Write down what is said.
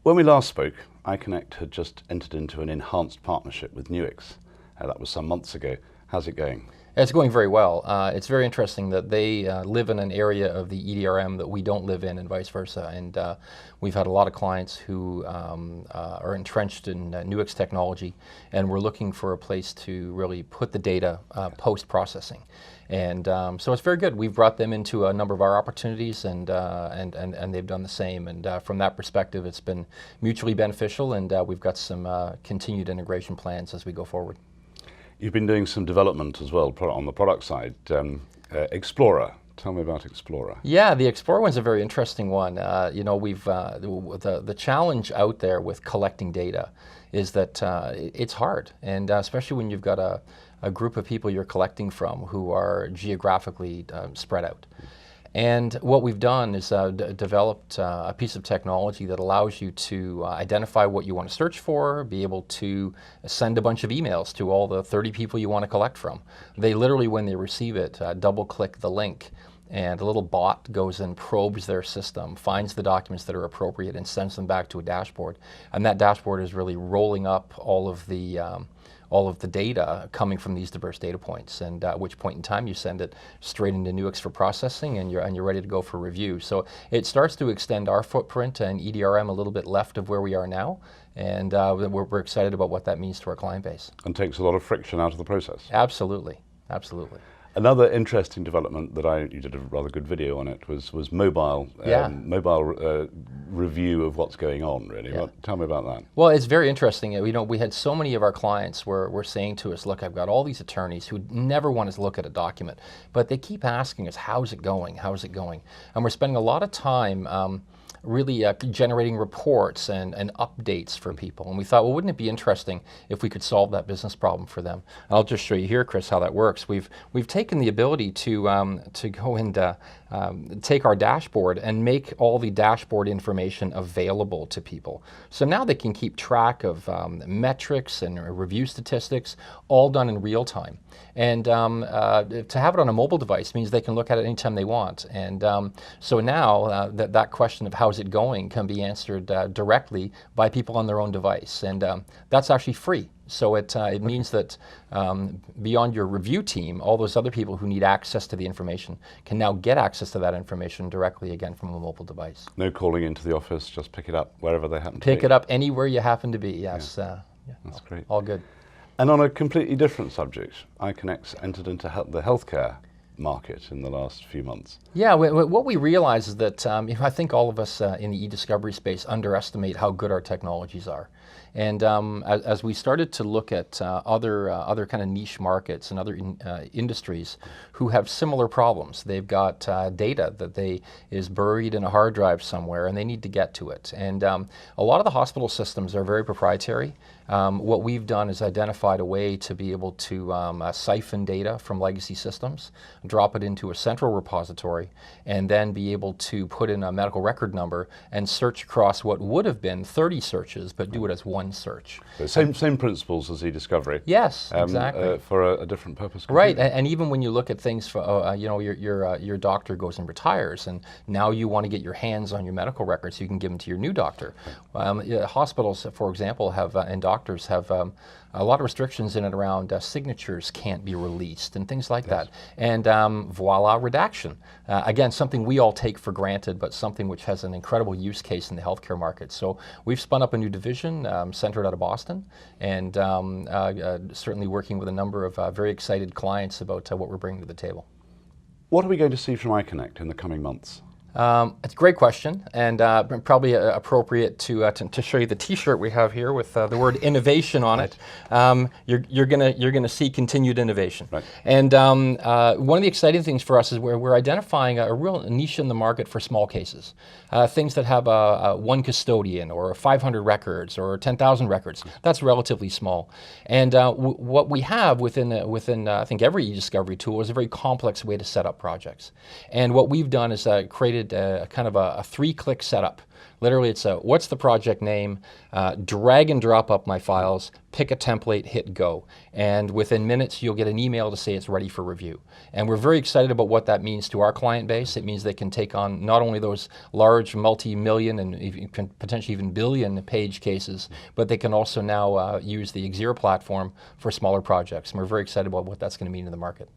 When we last spoke, iCONECT had just entered into an enhanced partnership with Nuix. That was some months ago. How's it going? It's going very well. It's very interesting that they live in an area of the EDRM that we don't live in and vice versa. And we've had a lot of clients who are entrenched in Nuix technology, and we're looking for a place to really put the data post-processing. And so it's very good. We've brought them into a number of our opportunities, and they've done the same. And from that perspective, it's been mutually beneficial, and we've got some continued integration plans as we go forward. You've been doing some development as well on the product side. Explorer, tell me about Explorer. Yeah, the Explorer one's a very interesting one. You know, we've the challenge out there with collecting data is that it's hard, and especially when you've got a group of people you're collecting from who are geographically spread out. And what we've done is developed a piece of technology that allows you to identify what you want to search for, be able to send a bunch of emails to all the 30 people you want to collect from. They literally, when they receive it, double-click the link, and a little bot goes and probes their system, finds the documents that are appropriate, and sends them back to a dashboard. And that dashboard is really rolling up all of the data coming from these diverse data points, and at which point in time you send it straight into Nuix for processing, and you're ready to go for review. So it starts to extend our footprint and EDRM a little bit left of where we are now, and we're excited about what that means to our client base. And takes a lot of friction out of the process. Absolutely, absolutely. Another interesting development that you did a rather good video on it was mobile, review of what's going on, really. Yeah. Tell me about that. Well, it's very interesting. You know, we had so many of our clients were saying to us, look, I've got all these attorneys who never want to look at a document, but they keep asking us, how's it going? How's it going? And we're spending a lot of time really generating reports and updates for people. And we thought, well, wouldn't it be interesting if we could solve that business problem for them? And I'll just show you here, Chris, how that works. We've taken the ability to go and take our dashboard and make all the dashboard information available to people. So now they can keep track of metrics and review statistics, all done in real time. And to have it on a mobile device means they can look at it anytime they want. And so now that question of how's it going can be answered directly by people on their own device. And that's actually free. So it means that beyond your review team, all those other people who need access to the information can now get access to that information directly, again, from a mobile device. No calling into the office, just pick it up wherever they happen to be. Pick it up anywhere you happen to be, yes. Yeah. That's great. All good. And on a completely different subject, iCONECT entered into the healthcare market in the last few months. Yeah, what we realize is that I think all of us in the e-discovery space underestimate how good our technologies are. And as we started to look at other kind of niche markets and other industries who have similar problems, they've got data that is buried in a hard drive somewhere, and they need to get to it. And a lot of the hospital systems are very proprietary. What we've done is identified a way to be able to siphon data from legacy systems, drop it into a central repository, and then be able to put in a medical record number and search across what would have been 30 searches, but do it as one search. So same principles as eDiscovery. Yes, exactly. For a different purpose. Right, and even when you look at things, for, you know, your doctor goes and retires, and now you want to get your hands on your medical records so you can give them to your new doctor. Hospitals, for example, and doctors have a lot of restrictions in and around signatures can't be released and things like that. And voila, redaction. Again, something we all take for granted, but something which has an incredible use case in the healthcare market. So we've spun up a new division centered out of Boston, and certainly working with a number of very excited clients about what we're bringing to the table. What are we going to see from iCONECT in the coming months? It's a great question, and probably appropriate to show you the T-shirt we have here with the word innovation on it. You're gonna see continued innovation. Right. And one of the exciting things for us is we're identifying a real niche in the market for small cases, things that have one custodian or 500 records or 10,000 records. That's relatively small. And what we have within I think every e-discovery tool is a very complex way to set up projects. And what we've done is created created kind of a 3-click setup. Literally, it's what's the project name, drag and drop up my files, pick a template, hit go. And within minutes, you'll get an email to say it's ready for review. And we're very excited about what that means to our client base. It means they can take on not only those large multi-million and even, potentially even billion page cases, but they can also now use the XERA platform for smaller projects. And we're very excited about what that's going to mean in the market.